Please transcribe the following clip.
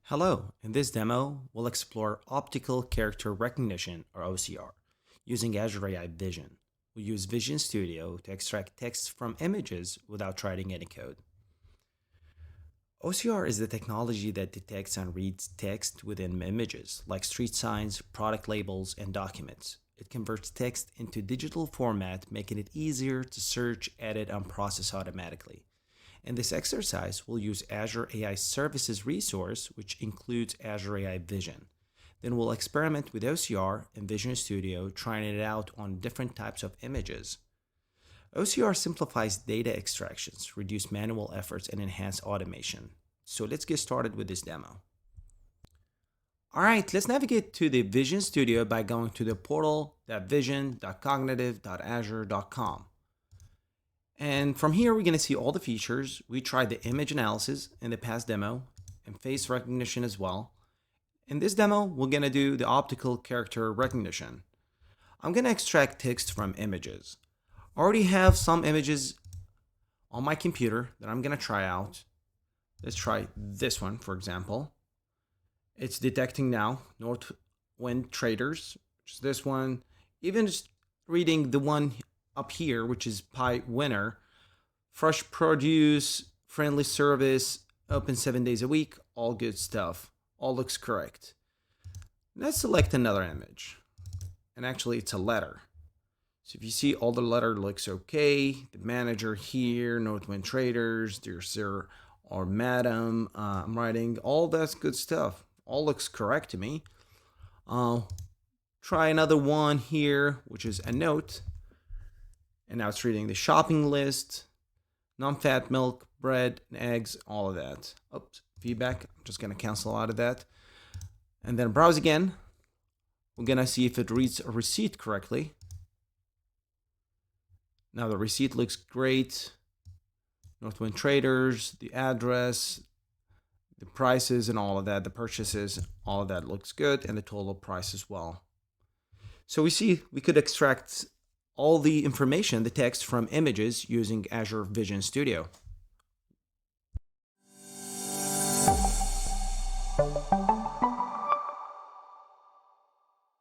Hello, in this demo, we'll explore optical character recognition, or OCR, using Azure AI Vision. We'll use Vision Studio to extract text from images without writing any code. OCR is the technology that detects and reads text within images, like street signs, product labels, and documents. It converts text into digital format, making it easier to search, edit, and process automatically. In this exercise, we'll use Azure AI Services resource, which includes Azure AI Vision. Then we'll experiment with OCR in Vision Studio, trying it out on different types of images. OCR simplifies data extractions, reduce manual efforts, and enhance automation. So let's get started with this demo. All right, let's navigate to the Vision Studio by going to the portal.vision.cognitive.azure.com. And from here, we're going to see all the features. We tried the image analysis in the past demo and face recognition as well. In this demo, we're going to do the optical character recognition. I'm going to extract text from images. I already have some images on my computer that I'm going to try out. Let's try this one, for example. It's detecting now Northwind Traders, which is this one. Even just reading the one up here, which is Pie Winner, fresh produce, friendly service, open 7 days a week, all good stuff. All looks correct. Let's select another image. And actually, it's a letter. So if you see all the letter looks okay, the manager here, Northwind Traders, dear sir or madam, I'm writing, all that's good stuff. All looks correct to me. Try another one here, which is a note. And now it's reading the shopping list, non-fat milk, bread, and eggs, all of that. Oops, feedback. I'm just going to cancel out of that. And then browse again. We're going to see if it reads a receipt correctly. Now the receipt looks great. Northwind Traders, the address, the prices and all of that, the purchases, all of that looks good, and the total price as well. So we see we could extract all the information, the text from images using Azure Vision Studio.